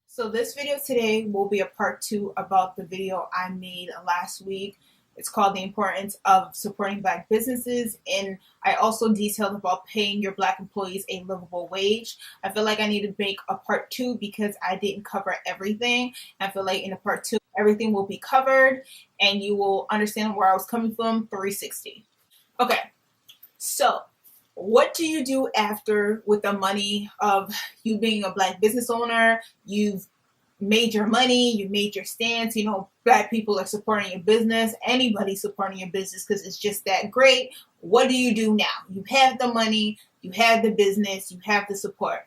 So this video today will be a part 2 about the video I made last week. It's called The Importance of Supporting Black Businesses, and I also detailed about paying your Black employees a livable wage. I feel like I need to make a part 2 because I didn't cover everything. I feel like in a part 2, everything will be covered and you will understand where I was coming from 360. Okay, so what do you do after with the money of you being a Black business owner? You've made your money, you made your stance, Black people are supporting your business, anybody's supporting your business because it's just that great. What do you do now? You have the money, you have the business, you have the support.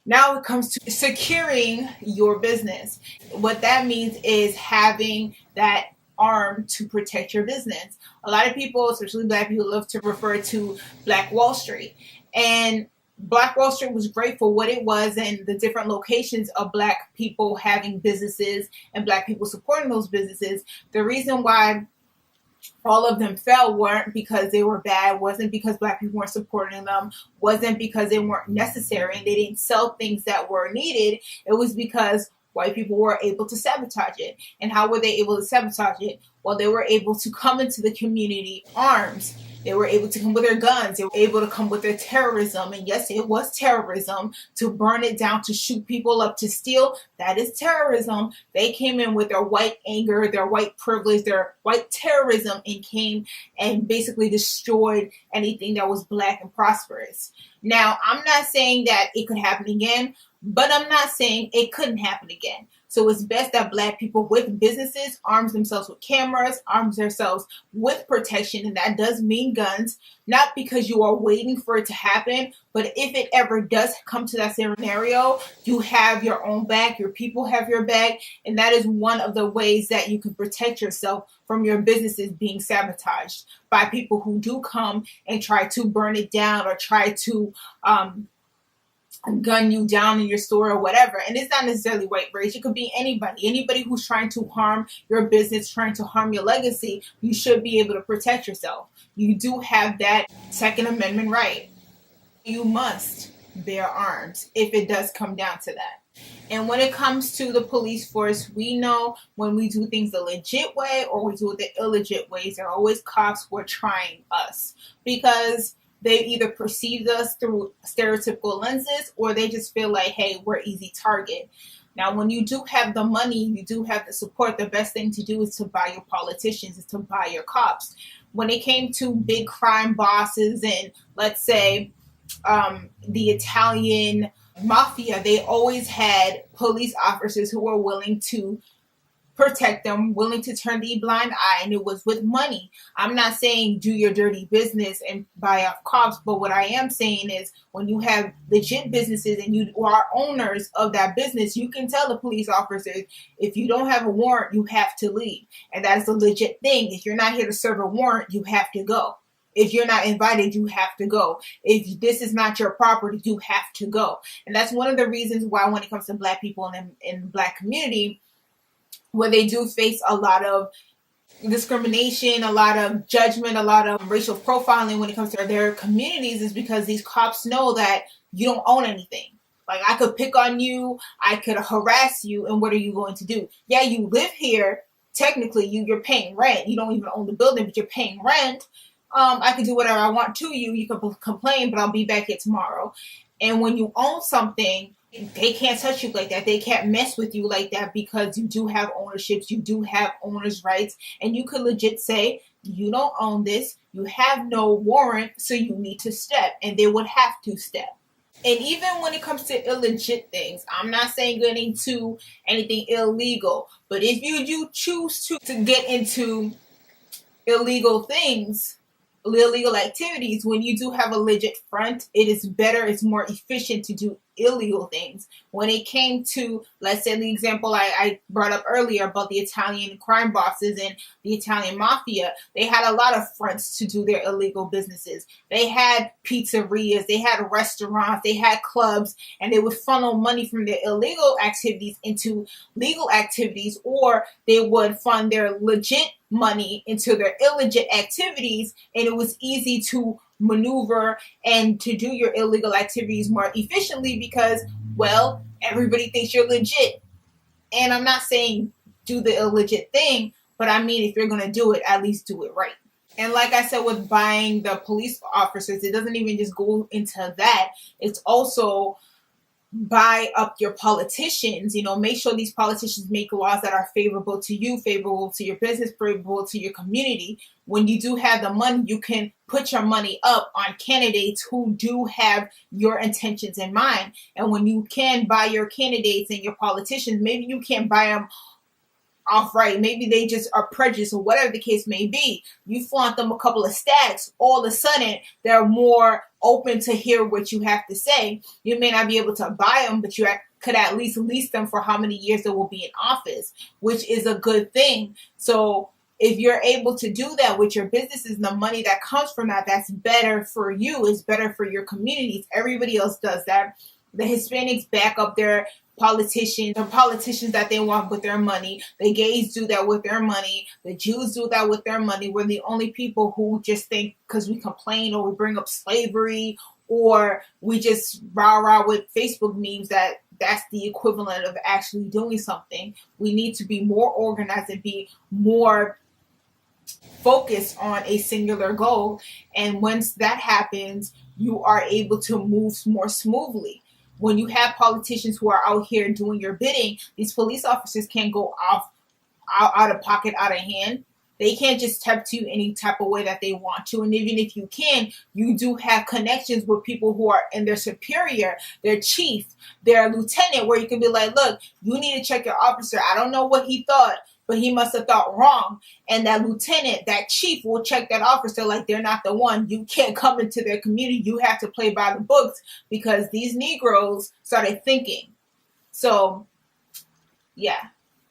Now it comes to securing your business. What that means is having that arm to protect your business. A lot of people, especially Black people, love to refer to Black Wall Street. And Black Wall Street was great for what it was and the different locations of Black people having businesses and Black people supporting those businesses. The reason why all of them fell weren't because they were bad, wasn't because Black people weren't supporting them, wasn't because they weren't necessary and they didn't sell things that were needed. It was because white people were able to sabotage it. And how were they able to sabotage it? Well, they were able to come into the community arms. They were able to come with their guns. They were able to come with their terrorism. And yes, it was terrorism to burn it down, to shoot people up, to steal. That is terrorism. They came in with their white anger, their white privilege, their white terrorism, and came and basically destroyed anything that was Black and prosperous. Now, I'm not saying that it could happen again, but I'm not saying it couldn't happen again. So it's best that Black people with businesses arms themselves with cameras, arms themselves with protection, and that does mean guns, not because you are waiting for it to happen, but if it ever does come to that scenario, you have your own back, your people have your back, and that is one of the ways that you can protect yourself from your businesses being sabotaged by people who do come and try to burn it down or try to gun you down in your store or whatever. And it's not necessarily white race. It could be anybody who's trying to harm your business, trying to harm your legacy. You should be able to protect yourself. You do have that Second Amendment right. You must bear arms if it does come down to that. And when it comes to the police force, we know when we do things the legit way or we do it the illegit ways, there are always cops who are trying us because they either perceive us through stereotypical lenses or they just feel like, hey, we're easy target. Now, when you do have the money, you do have the support, the best thing to do is to buy your politicians, is to buy your cops. When it came to big crime bosses and let's say the Italian Mafia, they always had police officers who were willing to protect them, willing to turn the blind eye, and it was with money. I'm not saying do your dirty business and buy off cops, but what I am saying is when you have legit businesses and you are owners of that business, you can tell the police officers, if you don't have a warrant, you have to leave. And that's a legit thing. If you're not here to serve a warrant, you have to go. If you're not invited, you have to go. If this is not your property, you have to go. And that's one of the reasons why when it comes to Black people and in the Black community, where they do face a lot of discrimination, a lot of judgment, a lot of racial profiling when it comes to their communities is because these cops know that you don't own anything. Like, I could pick on you, I could harass you, and what are you going to do? Yeah, you live here. Technically, you're paying rent. You don't even own the building, but you're paying rent. I could do whatever I want to you. You can complain, but I'll be back here tomorrow. And when you own something, they can't touch you like that. They can't mess with you like that because you do have ownerships. You do have owner's rights. And you could legit say, you don't own this. You have no warrant, so you need to step. And they would have to step. And even when it comes to illegit things, I'm not saying get into anything illegal. But if you do choose to get into illegal things, illegal activities, when you do have a legit front, it is better, it's more efficient to do illegal things. When it came to, let's say the example I brought up earlier about the Italian crime bosses and the Italian Mafia, they had a lot of fronts to do their illegal businesses. They had pizzerias, they had restaurants, they had clubs, and they would funnel money from their illegal activities into legal activities, or they would fund their legit money into their illegit activities, and it was easy to maneuver and to do your illegal activities more efficiently because, well, everybody thinks you're legit. And I'm not saying do the illegit thing, but I mean, if you're going to do it, at least do it right. And like I said, with buying the police officers, it doesn't even just go into that. It's also buy up your politicians. Make sure these politicians make laws that are favorable to you, favorable to your business, favorable to your community. When you do have the money, you can put your money up on candidates who do have your intentions in mind. And when you can buy your candidates and your politicians, maybe you can't buy them outright. Maybe they just are prejudiced or whatever the case may be. You flaunt them a couple of stacks, all of a sudden they're more open to hear what you have to say. You may not be able to buy them, but you could at least lease them for how many years they will be in office, which is a good thing. So if you're able to do that with your businesses and the money that comes from that, that's better for you. It's better for your communities. Everybody else does that. The Hispanics back up their politicians, the politicians that they want with their money. The gays do that with their money. The Jews do that with their money. We're the only people who just think because we complain or we bring up slavery or we just rah-rah with Facebook memes that that's the equivalent of actually doing something. We need to be more organized and be more focused on a singular goal. And once that happens, you are able to move more smoothly. When you have politicians who are out here doing your bidding, these police officers can't go out of pocket, out of hand. They can't just step to you any type of way that they want to. And even if you can, you do have connections with people who are in their superior, their chief, their lieutenant, where you can be like, look, you need to check your officer. I don't know what he thought, but he must have thought wrong. And that lieutenant, that chief will check that officer like they're not the one. You can't come into their community. You have to play by the books because these Negroes started thinking. So, yeah.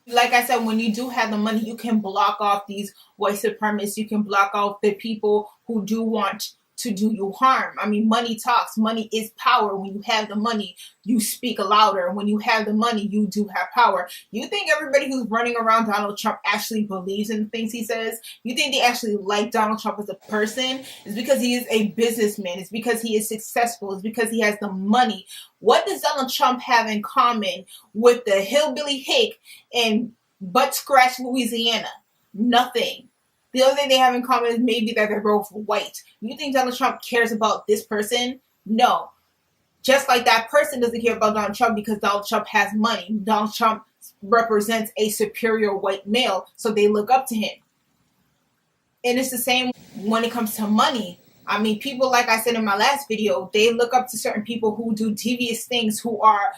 Like I said, when you do have the money, you can block off these white supremacists. You can block off the people who do want to do you harm. I mean, money talks. Money is power. When you have the money, you speak louder. When you have the money, you do have power. You think everybody who's running around Donald Trump actually believes in the things he says? You think they actually like Donald Trump as a person? It's because he is a businessman. It's because he is successful. It's because he has the money. What does Donald Trump have in common with the hillbilly hick in butt scratch Louisiana? Nothing. The other thing they have in common is maybe that they're both white. You think Donald Trump cares about this person? No. Just like that person doesn't care about Donald Trump because Donald Trump has money. Donald Trump represents a superior white male, so they look up to him. And it's the same when it comes to money. I mean, people, like I said in my last video, they look up to certain people who do devious things, who are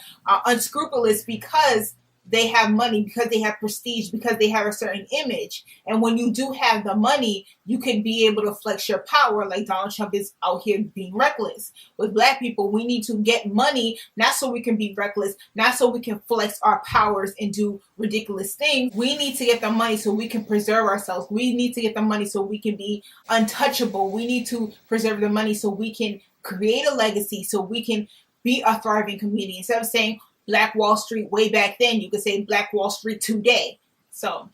unscrupulous because they have money, because they have prestige, because they have a certain image. And when you do have the money, you can be able to flex your power like Donald Trump is out here being reckless. With black people, we need to get money, not so we can be reckless, not so we can flex our powers and do ridiculous things. We need to get the money so we can preserve ourselves. We need to get the money so we can be untouchable. We need to preserve the money so we can create a legacy, so we can be a thriving community. Instead of saying Black Wall Street way back then, you could say Black Wall Street today. So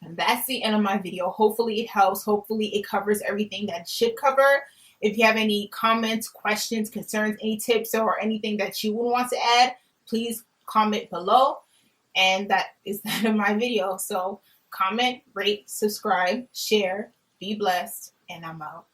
that's the end of my video. Hopefully it helps. Hopefully it covers everything that it should cover. If you have any comments, questions, concerns, any tips, or anything that you would want to add, please comment below. And that is the end of my video. So comment, rate, subscribe, share, be blessed, and I'm out.